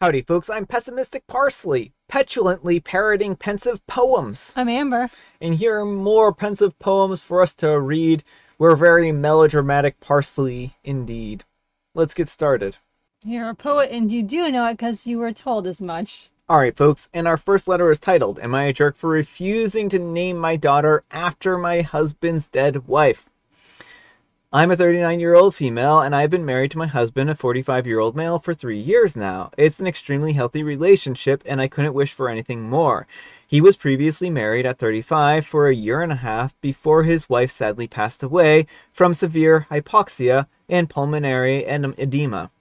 Howdy folks, I'm Pessimistic Parsley, petulantly parroting pensive poems. I'm Amber. And here are more pensive poems for us to read. We're very melodramatic parsley indeed. Let's get started. You're a poet and you do know it because you were told as much. Alright folks, and our first letter is titled, Am I a Jerk for Refusing to Name My Daughter After My Husband's Dead Wife? I'm a 39-year-old female, and I've been married to my husband, a 45-year-old male, for 3 years now. It's an extremely healthy relationship, and I couldn't wish for anything more. He was previously married at 35 for a year and a half before his wife sadly passed away from severe hypoxia and pulmonary edema.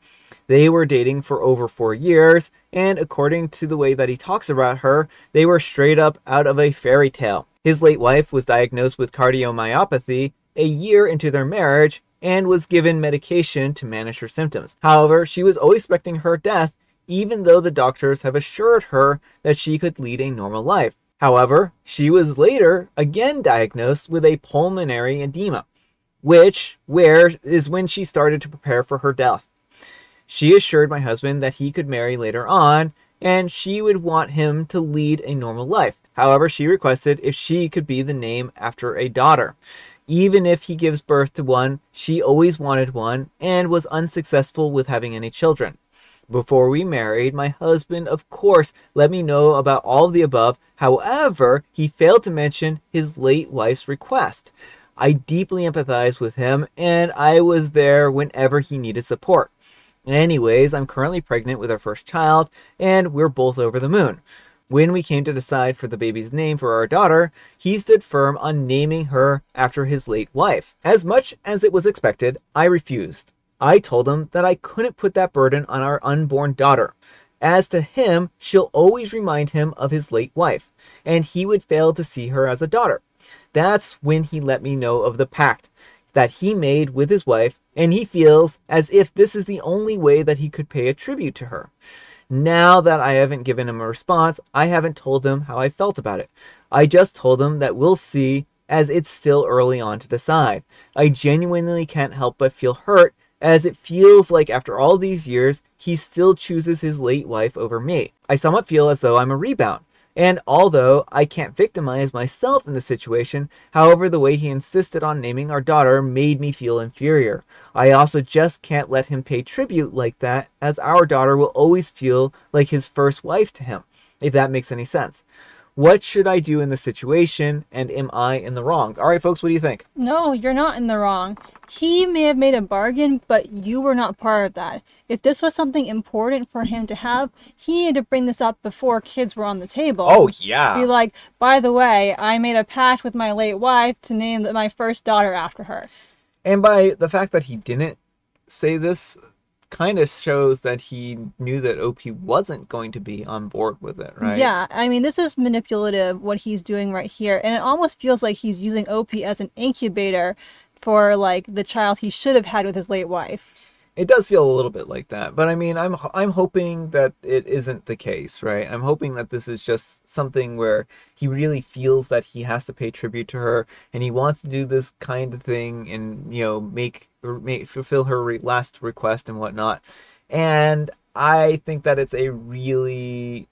They were dating for over 4 years, and according to the way that he talks about her, they were straight up out of a fairy tale. His late wife was diagnosed with cardiomyopathy a year into their marriage and was given medication to manage her symptoms. However, she was always expecting her death, even though the doctors have assured her that she could lead a normal life. However, she was later again diagnosed with a pulmonary edema, which is when she started to prepare for her death. She assured my husband that he could marry later on, and she would want him to lead a normal life. However, she requested if she could be the name after a daughter. Even if he gives birth to one, she always wanted one and was unsuccessful with having any children. Before we married, my husband, of course, let me know about all of the above. However, he failed to mention his late wife's request. I deeply empathize with him, and I was there whenever he needed support. Anyways, I'm currently pregnant with our first child, and we're both over the moon. When we came to decide for the baby's name for our daughter, he stood firm on naming her after his late wife. As much as it was expected, I refused. I told him that I couldn't put that burden on our unborn daughter. As to him, she'll always remind him of his late wife, and he would fail to see her as a daughter. That's when he let me know of the pact that he made with his wife, and he feels as if this is the only way that he could pay a tribute to her. Now that I haven't given him a response, I haven't told him how I felt about it. I just told him that we'll see, as it's still early on to decide. I genuinely can't help but feel hurt, as it feels like after all these years, he still chooses his late wife over me. I somewhat feel as though I'm a rebound. And although I can't victimize myself in the situation, however, the way he insisted on naming our daughter made me feel inferior. I also just can't let him pay tribute like that, as our daughter will always feel like his first wife to him, if that makes any sense. What should I do in this situation, and am I in the wrong? All right, folks, what do you think? No, you're not in the wrong. He may have made a bargain, but you were not part of that. If this was something important for him to have, he had to bring this up before kids were on the table. Oh, yeah. Be like, by the way, I made a pact with my late wife to name my first daughter after her. And by the fact that he didn't say this, kind of shows that he knew that OP wasn't going to be on board with it, right? Yeah, I mean, this is manipulative, what he's doing right here, and it almost feels like he's using OP as an incubator for, like, the child he should have had with his late wife. It does feel a little bit like that, but I mean, I'm hoping that it isn't the case, right? I'm hoping that this is just something where he really feels that he has to pay tribute to her, and he wants to do this kind of thing and, you know, fulfill her last request and whatnot. And I think that it's a really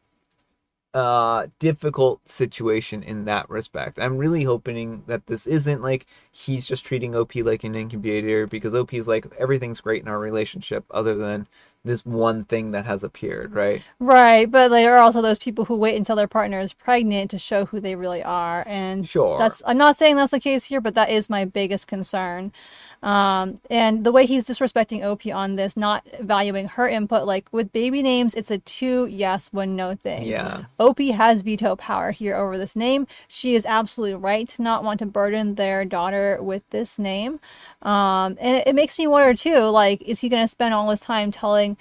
difficult situation in that respect. I'm really hoping that this isn't like he's just treating OP like an incubator, because OP is like, everything's great in our relationship other than this one thing that has appeared, right? Right, but there are also those people who wait until their partner is pregnant to show who they really are, and sure, I'm not saying that's the case here, but that is my biggest concern. And the way he's disrespecting OP on this, not valuing her input, like with baby names, it's a 2 yes, 1 no thing. Yeah. OP has veto power here over this name. She is absolutely right to not want to burden their daughter with this name. And it makes me wonder too, like, is he going to spend all his time telling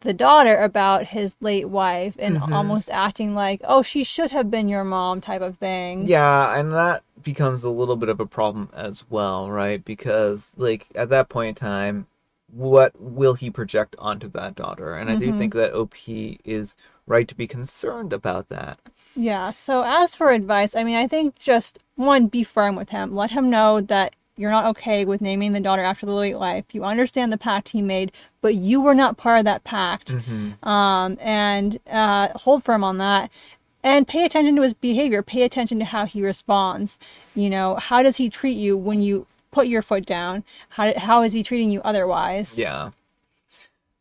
the daughter about his late wife and almost acting like, oh, she should have been your mom type of thing? Yeah, and that becomes a little bit of a problem as well, right? Because, like, at that point in time, what will he project onto that daughter? And I do think that OP is right to be concerned about that. Yeah, so as for advice, I mean, I think just, one, be firm with him. Let him know that you're not okay with naming the daughter after the late wife. You understand the pact he made, but you were not part of that pact. And hold firm on that. And pay attention to his behavior. Pay attention to how he responds. You know, how does he treat you when you put your foot down? How is he treating you otherwise? Yeah.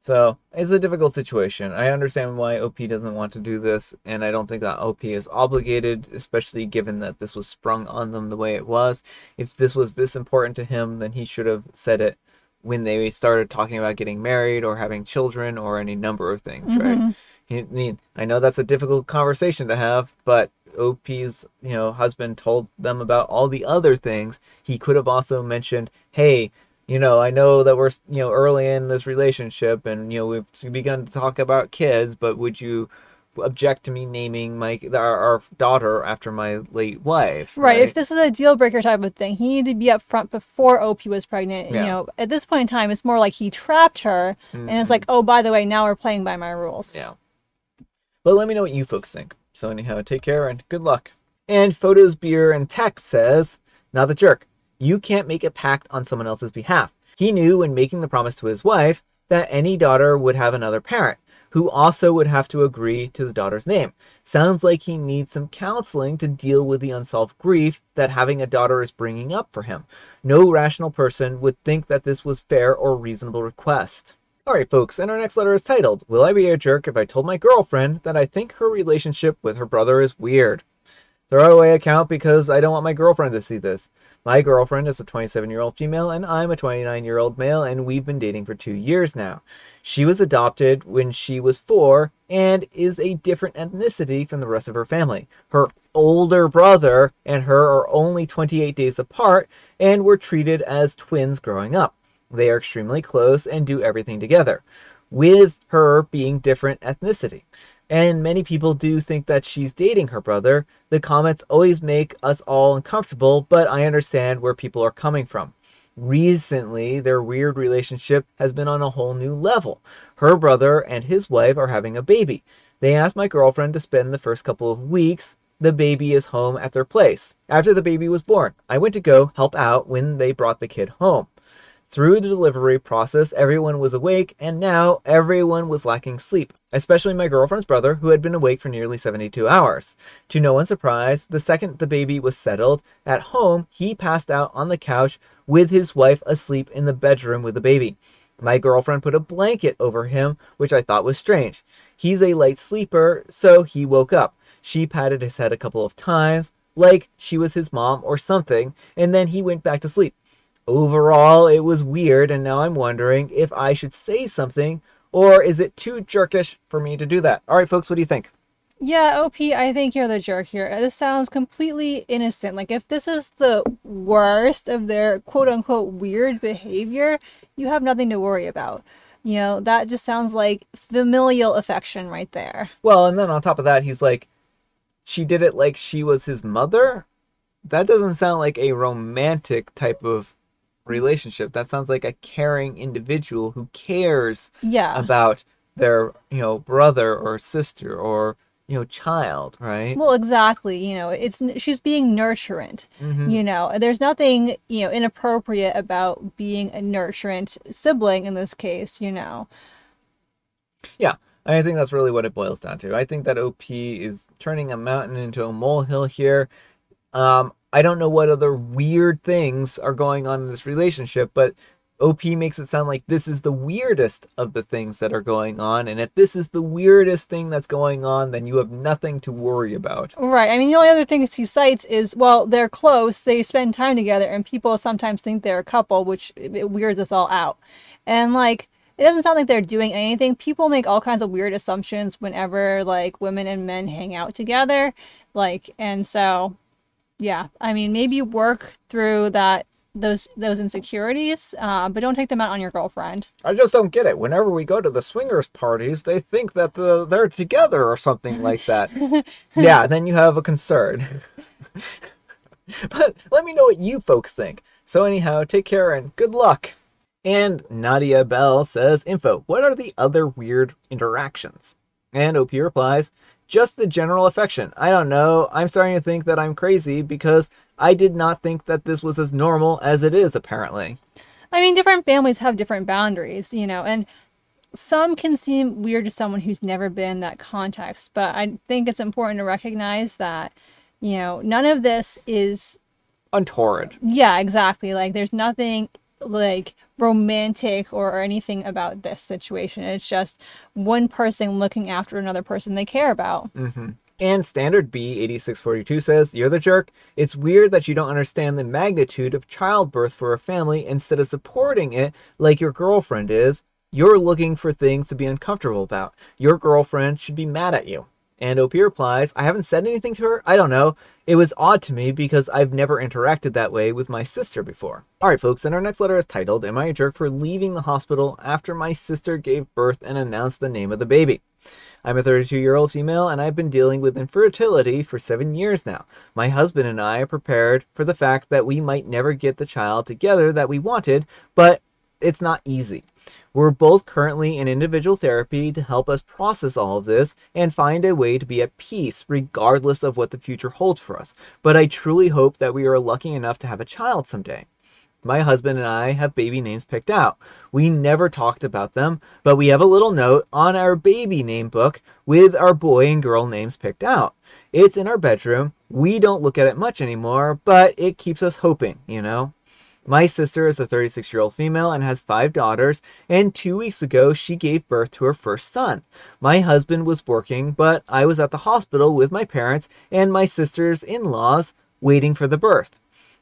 So it's a difficult situation. I understand why OP doesn't want to do this, and I don't think that OP is obligated, especially given that this was sprung on them the way it was. If this was this important to him, then he should have said it when they started talking about getting married or having children or any number of things, right? I mean, I know that's a difficult conversation to have, but OP's, husband told them about all the other things. He could have also mentioned, hey, I know that we're, early in this relationship and, we've begun to talk about kids, but would you object to me naming our daughter after my late wife? Right. If this is a deal breaker type of thing, he needed to be up front before OP was pregnant. Yeah. At this point in time, it's more like he trapped her and it's like, oh, by the way, now we're playing by my rules. Yeah. But let me know what you folks think. So anyhow, take care and good luck. And Photos, Beer, and Tech says, not the jerk. You can't make a pact on someone else's behalf. He knew when making the promise to his wife that any daughter would have another parent, who also would have to agree to the daughter's name. Sounds like he needs some counseling to deal with the unsolved grief that having a daughter is bringing up for him. No rational person would think that this was fair or reasonable request. Alright folks, and our next letter is titled, Will I Be a Jerk If I Told My Girlfriend That I Think Her Relationship with Her Brother is Weird? Throwaway account because I don't want my girlfriend to see this. My girlfriend is a 27-year-old female and I'm a 29-year-old male, and we've been dating for 2 years now. She was adopted when she was 4 and is a different ethnicity from the rest of her family. Her older brother and her are only 28 days apart and were treated as twins growing up. They are extremely close and do everything together, with her being different ethnicity. And many people do think that she's dating her brother. The comments always make us all uncomfortable, but I understand where people are coming from. Recently, their weird relationship has been on a whole new level. Her brother and his wife are having a baby. They asked my girlfriend to spend the first couple of weeks. The baby is home at their place. After the baby was born, I went to go help out when they brought the kid home. Through the delivery process, everyone was awake, and now everyone was lacking sleep, especially my girlfriend's brother, who had been awake for nearly 72 hours. To no one's surprise, the second the baby was settled at home, he passed out on the couch with his wife asleep in the bedroom with the baby. My girlfriend put a blanket over him, which I thought was strange. He's a light sleeper, so he woke up. She patted his head a couple of times, like she was his mom or something, and then he went back to sleep. Overall, it was weird, and now I'm wondering if I should say something, or is it too jerkish for me to do that? All right, folks, what do you think? Yeah, OP, I think you're the jerk here. This sounds completely innocent. Like, if this is the worst of their quote-unquote weird behavior, you have nothing to worry about. That just sounds like familial affection right there. Well, and then on top of that, he's like, she did it like she was his mother? That doesn't sound like a romantic type of relationship. That sounds like a caring individual who cares about their, brother or sister or, child, right? Well, exactly. She's being nurturant. There's nothing, inappropriate about being a nurturant sibling in this case, Yeah, I think that's really what it boils down to. I think that OP is turning a mountain into a molehill here. I don't know what other weird things are going on in this relationship, but OP makes it sound like this is the weirdest of the things that are going on. And if this is the weirdest thing that's going on, then you have nothing to worry about. Right. I mean, the only other things he cites is, well, they're close, they spend time together, and people sometimes think they're a couple, which it weirds us all out. And, it doesn't sound like they're doing anything. People make all kinds of weird assumptions whenever, women and men hang out together. And so... yeah, I mean, maybe work through those insecurities, but don't take them out on your girlfriend. I just don't get it. Whenever we go to the swingers parties, they think that they're together or something like that. Yeah, then you have a concern. But let me know what you folks think. So anyhow, take care and good luck. And Nadia Bell says, info, what are the other weird interactions? And OP replies, Just the general affection. I don't know. I'm starting to think that I'm crazy because I did not think that this was as normal as it is, apparently. I mean, different families have different boundaries, and some can seem weird to someone who's never been in that context, but I think it's important to recognize that, none of this is Untoward. Yeah, exactly. Like, there's nothing like romantic or anything about this situation. It's just one person looking after another person they care about. And Standard B8642 says, "You're the jerk. It's weird that you don't understand the magnitude of childbirth for a family instead of supporting it like your girlfriend is. You're looking for things to be uncomfortable about. Your girlfriend should be mad at you." And OP replies, "I haven't said anything to her. I don't know. It was odd to me because I've never interacted that way with my sister before." Alright folks, and our next letter is titled, "Am I a jerk for leaving the hospital after my sister gave birth and announced the name of the baby? I'm a 32-year-old female and I've been dealing with infertility for 7 years now. My husband and I are prepared for the fact that we might never get the child together that we wanted, but it's not easy. We're both currently in individual therapy to help us process all of this and find a way to be at peace regardless of what the future holds for us. But I truly hope that we are lucky enough to have a child someday. My husband and I have baby names picked out. We never talked about them, but we have a little note on our baby name book with our boy and girl names picked out. It's in our bedroom. We don't look at it much anymore, but it keeps us hoping, My sister is a 36-year-old female and has 5 daughters, and 2 weeks ago she gave birth to her first son. My husband was working, but I was at the hospital with my parents and my sister's in-laws waiting for the birth.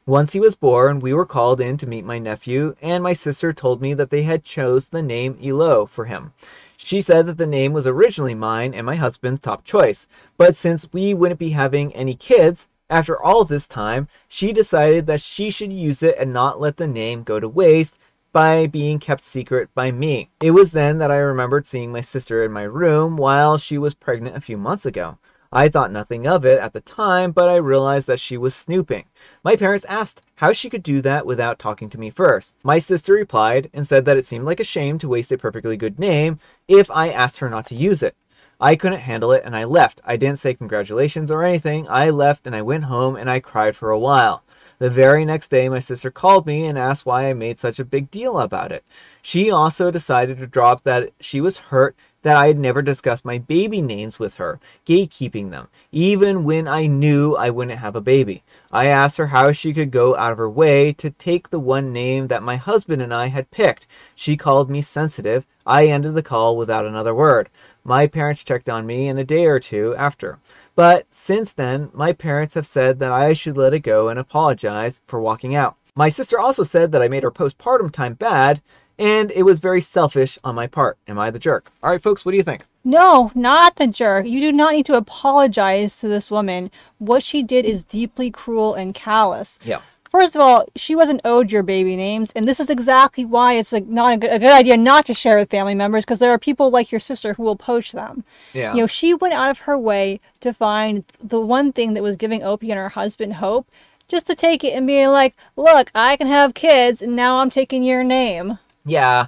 Once he was born, we were called in to meet my nephew, and my sister told me that they had chose the name Elo for him. She said that the name was originally mine and my husband's top choice, but since we wouldn't be having any kids, after all this time, she decided that she should use it and not let the name go to waste by being kept secret by me. It was then that I remembered seeing my sister in my room while she was pregnant a few months ago. I thought nothing of it at the time, but I realized that she was snooping. My parents asked how she could do that without talking to me first. My sister replied and said that it seemed like a shame to waste a perfectly good name if I asked her not to use it. I couldn't handle it and I left. I didn't say congratulations or anything. I left and I went home and I cried for a while. The very next day, my sister called me and asked why I made such a big deal about it. She also decided to drop that she was hurt that I had never discussed my baby names with her, gatekeeping them, even when I knew I wouldn't have a baby. I asked her how she could go out of her way to take the one name that my husband and I had picked. She called me sensitive. I ended the call without another word. My parents checked on me in a day or two after. But since then, my parents have said that I should let it go and apologize for walking out. My sister also said that I made her postpartum time bad, and it was very selfish on my part. Am I the jerk? All right, folks, what do you think? No, not the jerk. You do not need to apologize to this woman. What she did is deeply cruel and callous. Yeah. First of all, she wasn't owed your baby names, and this is exactly why it's not a good idea not to share with family members, because there are people like your sister who will poach them. Yeah. She went out of her way to find the one thing that was giving Opie and her husband hope, just to take it and be like, look, I can have kids, and now I'm taking your name. Yeah.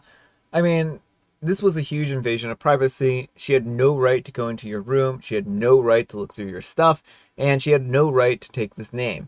I mean, this was a huge invasion of privacy. She had no right to go into your room. She had no right to look through your stuff, and she had no right to take this name.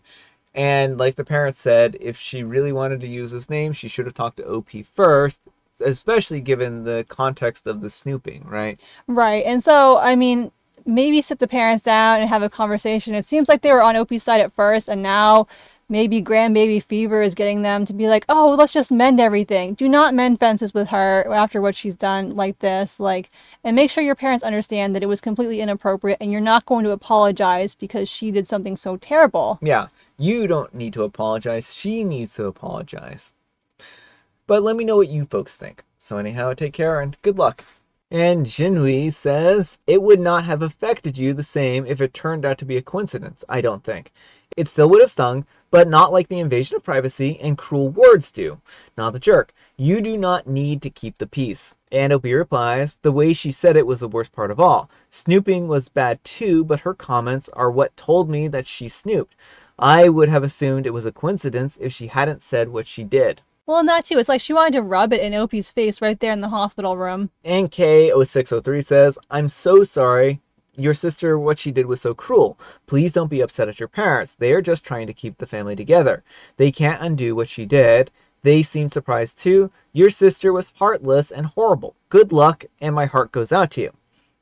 And like the parents said, if she really wanted to use this name, she should have talked to OP first, especially given the context of the snooping, right? Right. And so, I mean, maybe sit the parents down and have a conversation. It seems like they were on OP's side at first, and now maybe grandbaby fever is getting them to be like, oh, let's just mend everything. Do not mend fences with her after what she's done like this. And make sure your parents understand that it was completely inappropriate and you're not going to apologize because she did something so terrible. Yeah. You don't need to apologize. She needs to apologize. But let me know what you folks think. So anyhow, take care and good luck. And Jinhui says, it would not have affected you the same if it turned out to be a coincidence, I don't think. It still would have stung, but not like the invasion of privacy and cruel words do. Not the jerk. You do not need to keep the peace. And Opie replies, the way she said it was the worst part of all. Snooping was bad too, but her comments are what told me that she snooped. I would have assumed it was a coincidence if she hadn't said what she did. Well, and that too. It's like she wanted to rub it in Opie's face right there in the hospital room. And K0603 says, I'm so sorry Your sister, what she did was so cruel. Please don't be upset at your parents. They are just trying to keep the family together. They can't undo what she did. They seemed surprised too. Your sister was heartless and horrible. Good luck, and my heart goes out to you.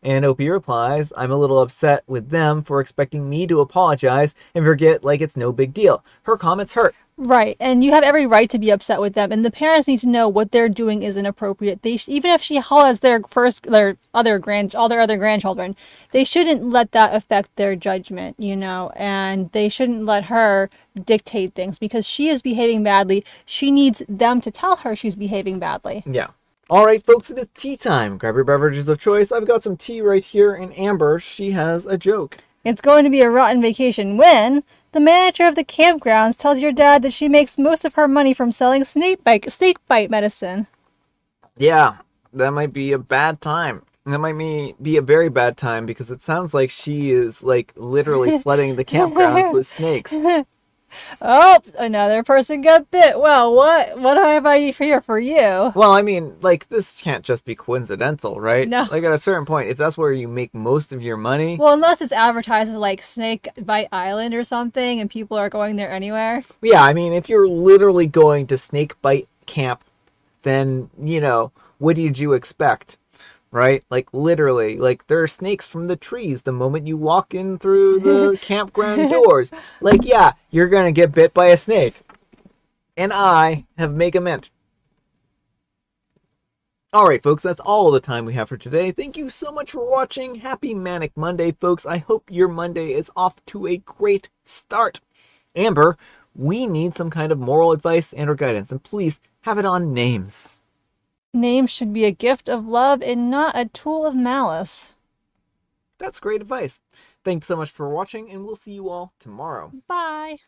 And Opie replies, I'm a little upset with them for expecting me to apologize and forget like it's no big deal. Her comments hurt. Right, and you have every right to be upset with them, and the parents need to know what they're doing is inappropriate. Even if she has all their other grandchildren, they shouldn't let that affect their judgment, and they shouldn't let her dictate things because she is behaving badly. She needs them to tell her she's behaving badly. Yeah. All right, folks, it is tea time. Grab your beverages of choice. I've got some tea right here, and Amber, she has a joke. It's going to be a rotten vacation when the manager of the campgrounds tells your dad that she makes most of her money from selling snake bite medicine. Yeah, that might be a bad time. That might be a very bad time because it sounds like she is like literally flooding the campgrounds with snakes. Oh, another person got bit. Well, what have I here for you? Well, I mean, like, this can't just be coincidental, right? No. Like, at a certain point, if that's where you make most of your money... Well, unless it's advertised as, like, Snake Bite Island or something, and people are going there anywhere. Yeah, I mean, if you're literally going to Snake Bite Camp, then, what did you expect? Right? Like, literally, like, there are snakes from the trees the moment you walk in through the campground doors. Like, yeah, you're gonna get bit by a snake. And I have Mega Mint. Alright, folks, that's all the time we have for today. Thank you so much for watching. Happy Manic Monday, folks. I hope your Monday is off to a great start. Amber, we need some kind of moral advice and or guidance, and please have it on names. Names should be a gift of love and not a tool of malice. That's great advice. Thanks so much for watching, and we'll see you all tomorrow. Bye.